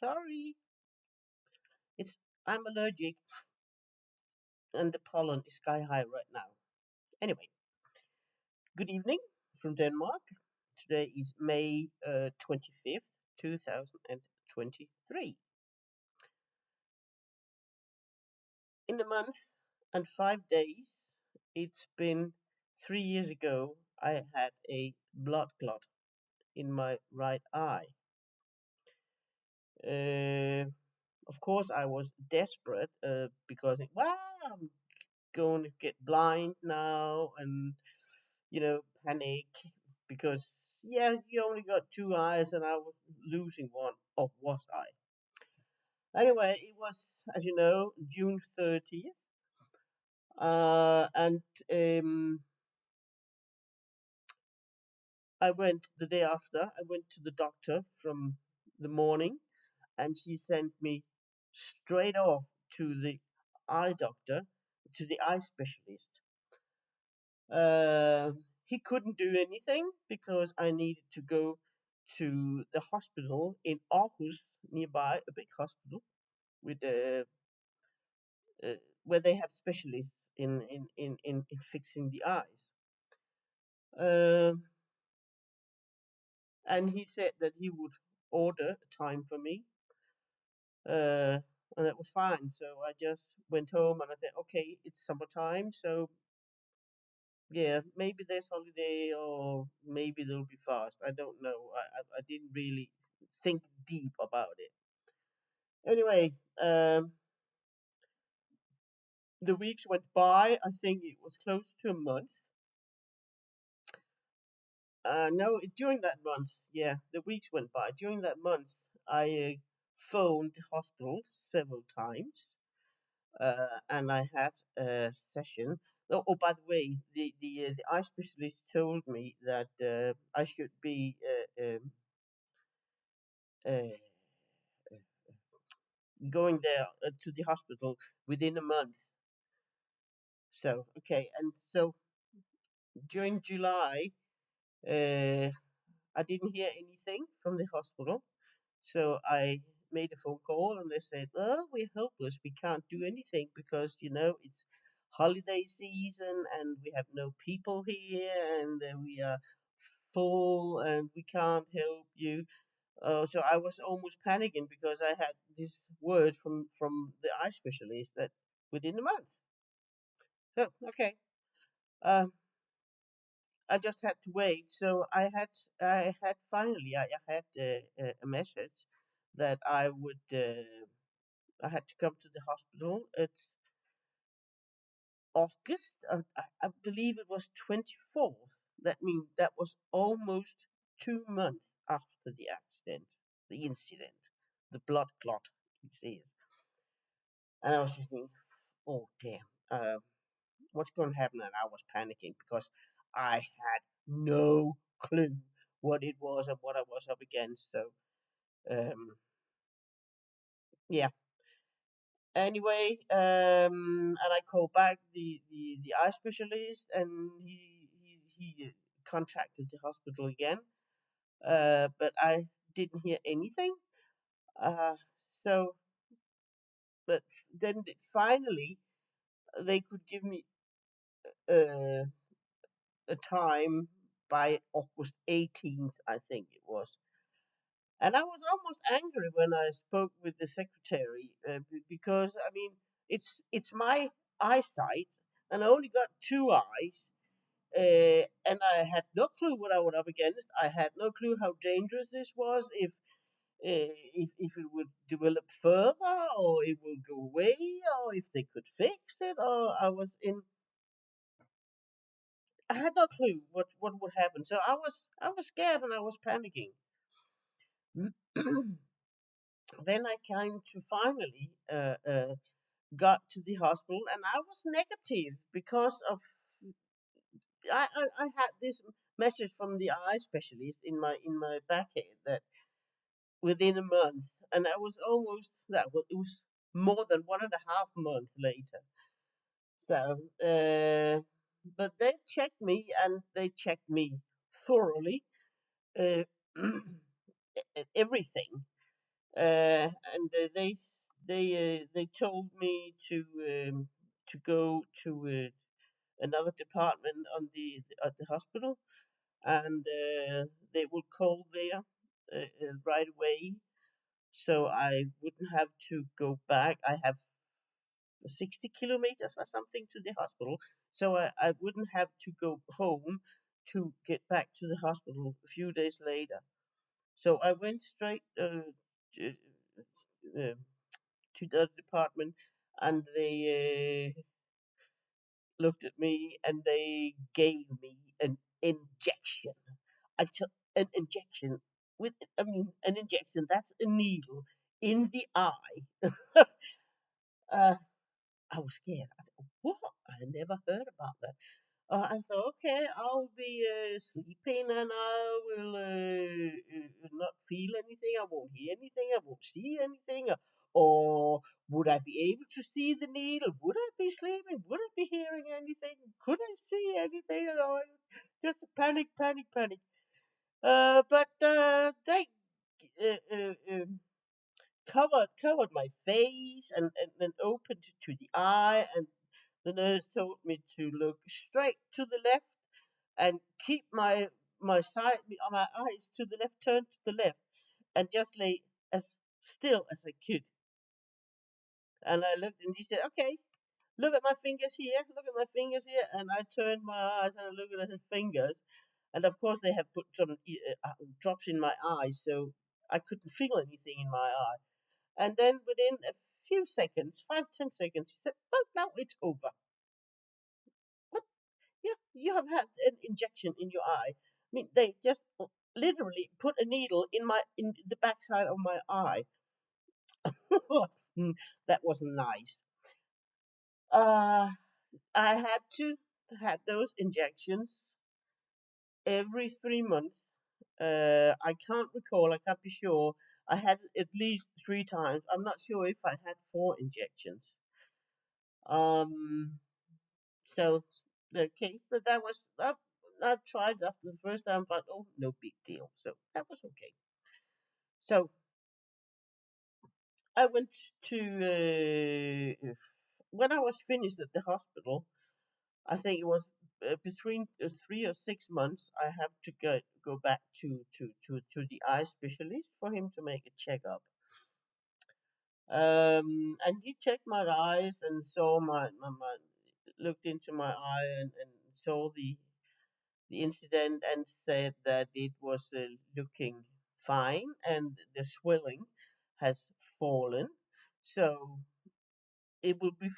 Sorry, it's I'm allergic and the pollen is sky high right now. Anyway, good evening from Denmark. Today is May 25th, 2023. In a month and 5 days, it's been 3 years ago I had a blood clot in my right eye. Uh, of course, I was desperate because, I'm going to get blind now, and panic because you only got two eyes, and I was losing one. Or was I? Anyway, it was, as you know, June 30th, and I went the day after. I went to the doctor from the morning, and she sent me straight off to the eye doctor, to the eye specialist. Uh, he couldn't do anything because I needed to go to the hospital in Aarhus, nearby, a big hospital with uh, where they have specialists in fixing the eyes. Uh, and he said that he would order a time for me, uh, and that was fine. So I just went home and I said, okay, it's summertime, so yeah, maybe there's holiday or maybe they'll be fast. I don't know. I didn't really think deep about it. Anyway, the weeks went by. I think it was close to a month. No, during that month, yeah, the weeks went by. During that month, I phoned the hospital several times, and I had a session. Oh, by the way, the eye specialist told me that I should be uh, going there to the hospital within a month. So okay, and so during July, uh, I didn't hear anything from the hospital. So I made a phone call, and they said, "Oh, we're hopeless. We can't do anything because it's holiday season, and we have no people here, and we are full, and we can't help you." So I was almost panicking because I had this word from the eye specialist that within a month. So okay, um, I just had to wait. So I had finally I had a message that I had to come to the hospital. It's August. I believe it was 24th. That means that was almost 2 months after the accident, the incident, the blood clot. It says. And I was just thinking, oh damn, what's going to happen? And I was panicking because I had no clue what it was and what I was up against. So, yeah. Anyway, and I called back the eye specialist, and he contacted the hospital again, but I didn't hear anything. Uh, so, but then finally they could give me uh, a time by August 18th, I think it was. And I was almost angry when I spoke with the secretary because I mean it's my eyesight, and I only got two eyes, and I had no clue what I was up against. I had no clue how dangerous this was, if it would develop further, or it would go away, or if they could fix it, or I had no clue what would happen. So I was scared and I was panicking. Then I came to finally got to the hospital, and I was negative because of I had this message from the eye specialist in my back head that within a month, and I was almost that was it was more than 1.5 months later. So, but they checked me, and they checked me thoroughly, uh, everything. And they told me to go to another department on the at the hospital, and they will call there right away, so I wouldn't have to go back. I have 60 kilometers or something to the hospital, so I wouldn't have to go home to get back to the hospital a few days later. So I went straight to, uh, to the department, and they looked at me and they gave me an injection. I took an injection with, I mean, an injection, that's a needle in the eye. uh, I was scared. I thought, what? I never heard about that. I thought, okay, I'll be sleeping and I will not feel anything. I won't hear anything. I won't see anything. Or would I be able to see the needle? Would I be sleeping? Would I be hearing anything? Could I see anything? You know, just panic, panic, panic. But they uh, uh, um, covered my face and opened to the eye, and the nurse told me to look straight to the left and keep my eyes to the left, turn to the left, and just lay as still as I could. And I looked, and he said, "Okay, look at my fingers here. Look at my fingers here." And I turned my eyes and I looked at his fingers, and of course they have put some drops in my eyes, so I couldn't feel anything in my eye. And then within a few seconds, 5, 10 seconds, he said, "Well, now it's over. What? You have had an injection in your eye." I mean, they just literally put a needle in the backside of my eye. That wasn't nice. Uh, I had to had those injections every 3 months. I can't recall. I can't be sure. I had at least 3 times. I'm not sure if I had 4 injections. Um, So okay, but that was I tried after the first time, but oh, no big deal. So that was okay. So I went to when I was finished at the hospital. I think it was between 3 or 6 months. I have to go back to the eye specialist for him to make a checkup. And he checked my eyes and saw my looked into my eye and saw the incident and said that it was looking fine and the swelling has fallen. So it will be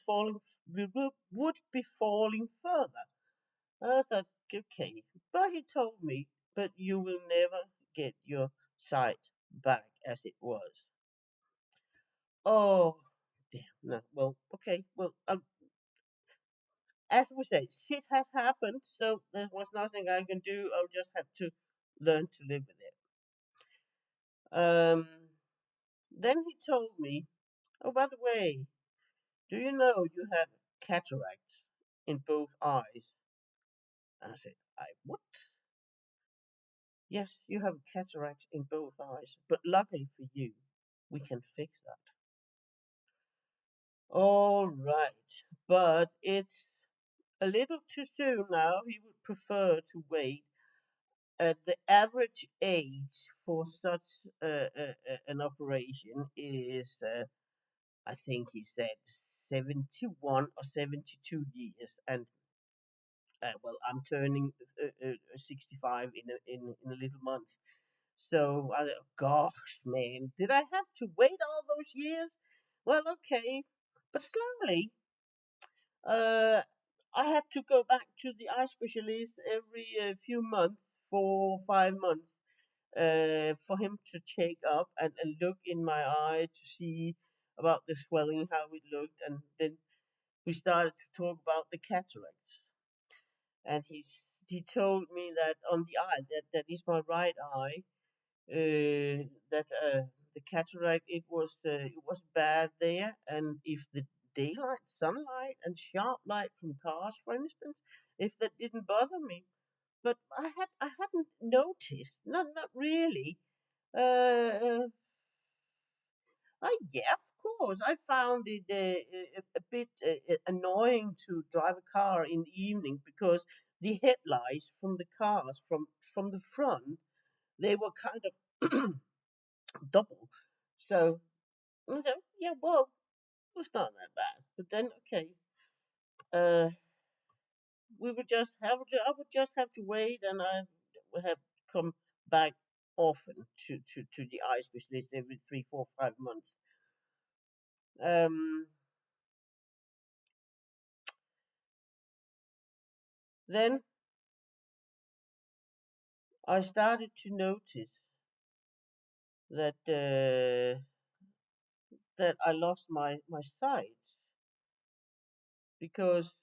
falling would be falling further. I thought, okay, but he told me, but you will never get your sight back as it was. Oh, damn! No, well, okay, well, as we say, shit has happened, so there was nothing I can do. I'll just have to learn to live with it. Um, then he told me, oh, by the way, do you know you have cataracts in both eyes? And I said, what? Yes, you have cataracts in both eyes, but luckily for you, we can fix that. All right, but it's a little too soon now. He would prefer to wait. The average age for such an operation is, I think he said, 71 or 72 years. And well, I'm turning 65 in a little month. So, gosh, man, did I have to wait all those years? Well, okay, but slowly, uh, I had to go back to the eye specialist every few months for 5 months for him to check up and look in my eye to see about the swelling, how it looked, and then we started to talk about the cataracts. And he told me that on the eye, that is my right eye, that the cataract it was bad there, and if the daylight, sunlight, and sharp light from cars, for instance, if that didn't bother me, but I hadn't noticed, not really. Uh, Yeah, of course. I found it a bit annoying to drive a car in the evening because the headlights from the cars from the front, they were kind of double. So, yeah, well, it's not that bad. But then, okay, uh, we would just have to, I would just have to wait, and I would have to come back often to the eye specialist every 3, 4, 5 months. Um, then I started to notice that that I lost my sight because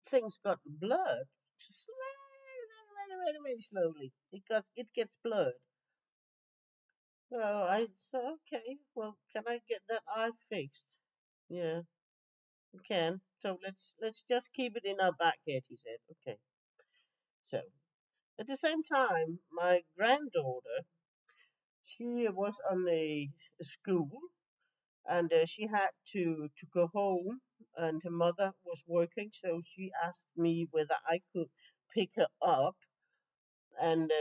things got blurred very slowly. It gets blurred. So I said, okay, well, can I get that eye fixed? Yeah, we can. So let's just keep it in our back head, he said. Okay. So at the same time, my granddaughter, she was on a school, and she had to go home, and her mother was working, so she asked me whether I could pick her up and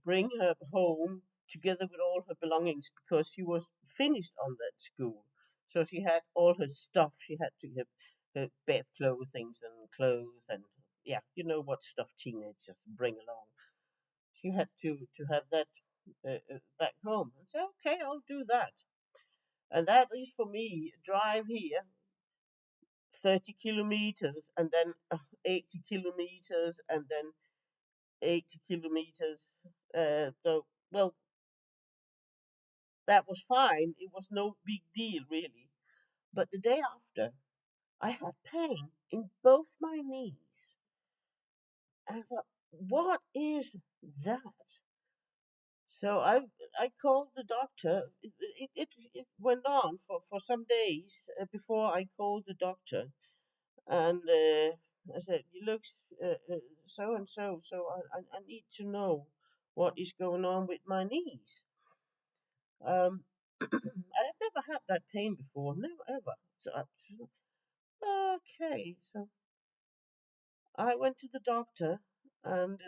bring her home together with all her belongings because she was finished on that school. So she had all her stuff. She had to have her bed clothings and clothes, and yeah, you know what stuff teenagers bring along. She had to have that back home. I said, okay, I'll do that. And that is for me, drive here 30 kilometers and then 80 kilometers and then 80 kilometers. So, well, that was fine. It was no big deal, really. But the day after, I had pain in both my knees. And I thought, what is that? So I called the doctor. It went on for some days before I called the doctor. And I said, "You look so and so, so I need to know what is going on with my knees." I've never had that pain before, never ever. So okay, so I went to the doctor, and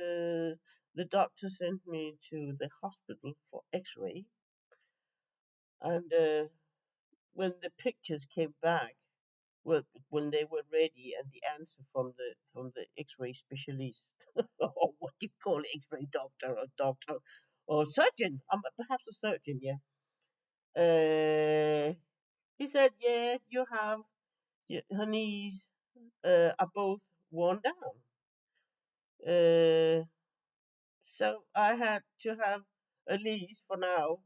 the doctor sent me to the hospital for X-ray. And when the pictures came back, well, when they were ready, and the answer from the X-ray specialist, or what do you call it, X-ray doctor or surgeon, perhaps a surgeon, yeah. He said, yeah, you have her knees are both worn down. Uh, so I had to have, at least for now,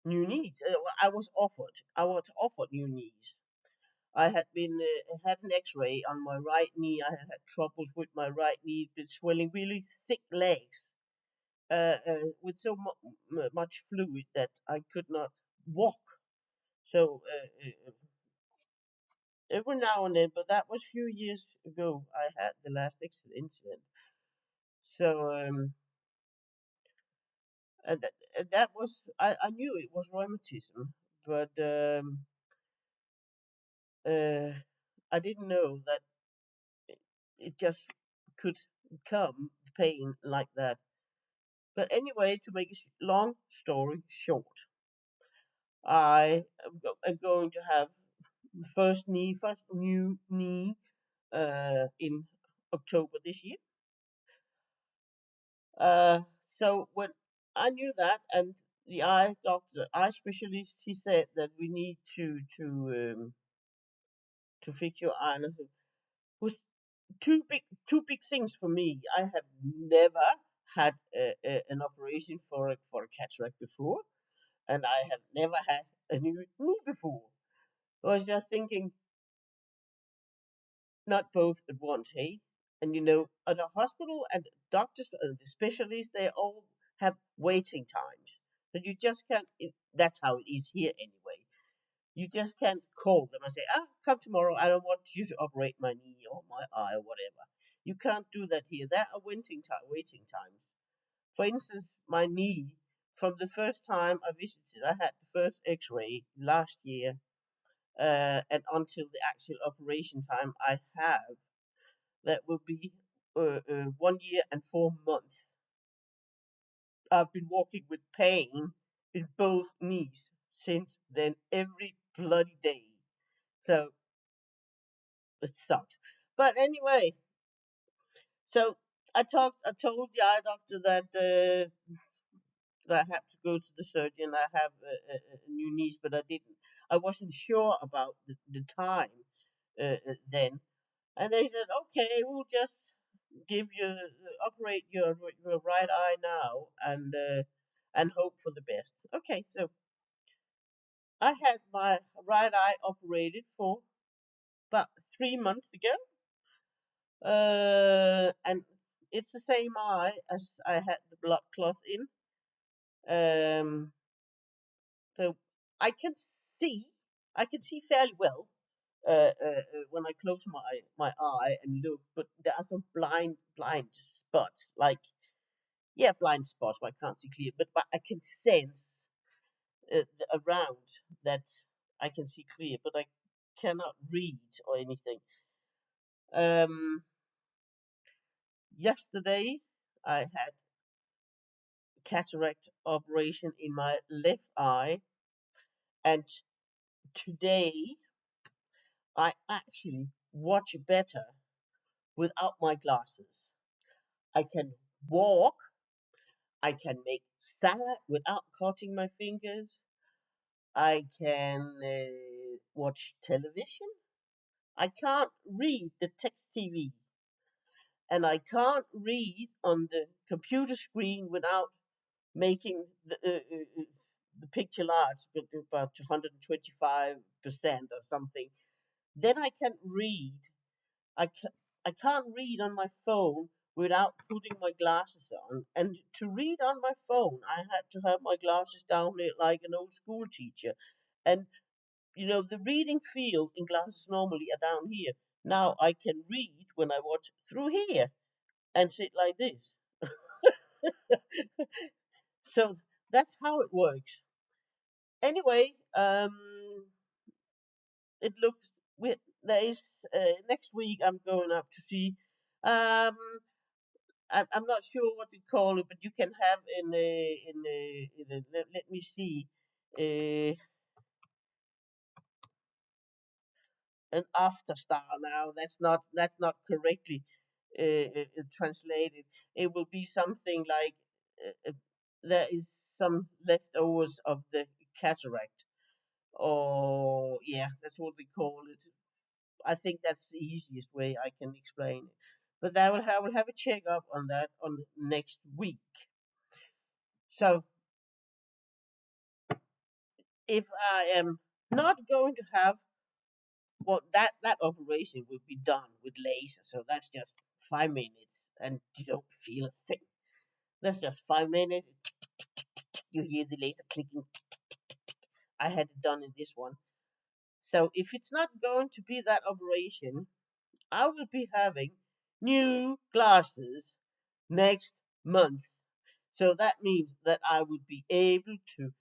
new knees. I was offered new knees. I had an X-ray on my right knee. I had troubles with my right knee, been swelling, really thick legs, with so much fluid that I could not walk. So every now and then, but that was a few years ago. I had the last incident. So that was, I knew it was rheumatism, but uh, I didn't know that it just could come pain like that. But anyway, to make a long story short, I am going to have first new knee in October this year. So when I knew that, and the eye doctor, eye specialist, he said that we need to fix your eye, and I said, was two big things for me. I have never had an operation for a cataract before, and I have never had a new knee before. I was just thinking, not both at once, hey? And at the hospital and doctors and the specialists, they all have waiting times. But you just can't, that's how it is here anyway. You just can't call them and say, come tomorrow. I don't want you to operate my knee or my eye or whatever. You can't do that here. There are waiting times. For instance, my knee from the first time I visited, I had the first X-ray last year, and until the actual operation time I have, that will be 1 year and 4 months. I've been walking with pain in both knees since then, every bloody day. So it sucks. But anyway, so I told the eye doctor that I had to go to the surgeon. I have a new niece, but I wasn't sure about the time then. And they said, okay, we'll just operate your right eye now and hope for the best. Okay, so I had my right eye operated for about 3 months ago, and it's the same eye as I had the blood clot in. Um, so I can see, I can see fairly well when I close my eye and look, but there are some blind spots, like yeah, blind spots. I can't see clear, but I can sense around that I can see clear, but I cannot read or anything. Um, Yesterday I had cataract operation in my left eye, and today I actually watch better without my glasses. I can walk, I can make salad without cutting my fingers, I can watch television. I can't read the text TV, and I can't read on the computer screen without making the picture large, but about 225% or something. Then I can read. I can't read on my phone without putting my glasses on. And to read on my phone, I had to have my glasses down here like an old school teacher. And the reading field in glasses normally are down here. Now I can read when I watch through here and sit like this. So that's how it works. Anyway, it looks there is next week I'm going up to see. Um, I'm not sure what to call it, but you can have let me see, uh, an after star. Now that's not correctly translated. It will be something like there is some leftovers of the cataract, or yeah, that's what we call it. I think that's the easiest way I can explain it. But I will have a check up on that on next week. So if I am not going to have, well, that operation will be done with laser, so that's just 5 minutes, and you don't feel a thing. That's just 5 minutes. You hear the laser clicking. I had it done in this one. So if it's not going to be that operation, I will be having new glasses next month. So that means that I will be able to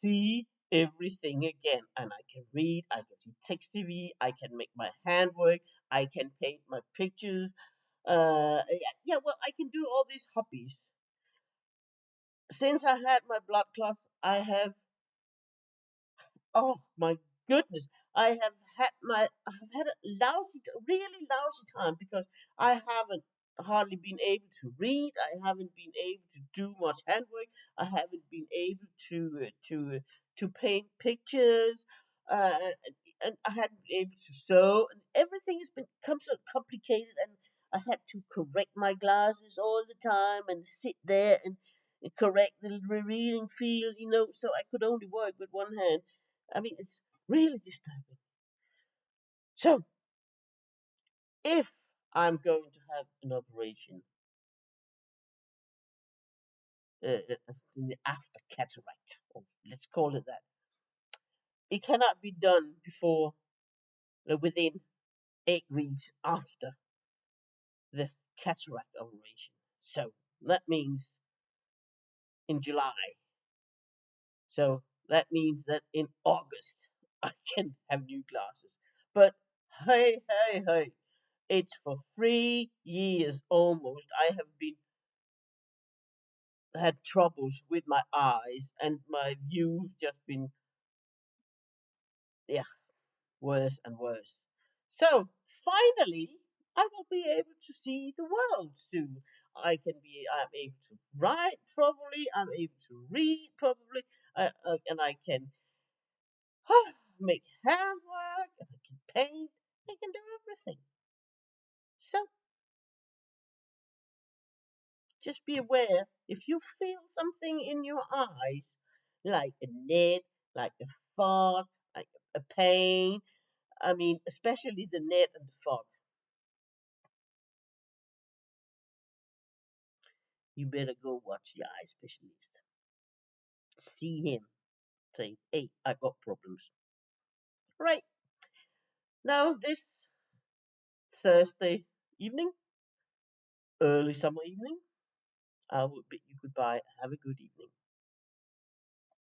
see everything again, and I can read, I can see text TV, I can make my handwork, I can paint my pictures. Yeah, well, I can do all these hobbies. Since I had my blood clot, oh my goodness, I've had a really lousy time, because I haven't hardly been able to read. I haven't been able to do much handwork. I haven't been able to paint pictures, uh, and I hadn't been able to sew. And everything has become so complicated, and I had to correct my glasses all the time and sit there and correct the reading field, so I could only work with one hand. I mean, it's really disturbing. So, if I'm going to have an operation in the after cataract, or let's call it that, it cannot be done before within 8 weeks after the cataract operation. So that means in July. So that means that in August I can have new glasses. But hey, hey, hey, it's for 3 years almost. I have been had troubles with my eyes, and my view's just been, yeah, worse and worse. So finally, I will be able to see the world soon. I'm able to write probably. I'm able to read probably, and I can make handwork. And I can paint. I can do everything. So just be aware if you feel something in your eyes, like a net, like a fog, like a pain. I mean, especially the net and the fog. You better go watch the eye specialist. See him. Say, hey, I got problems. Right. Now, this Thursday evening, early summer evening, I will bid you goodbye. Have a good evening.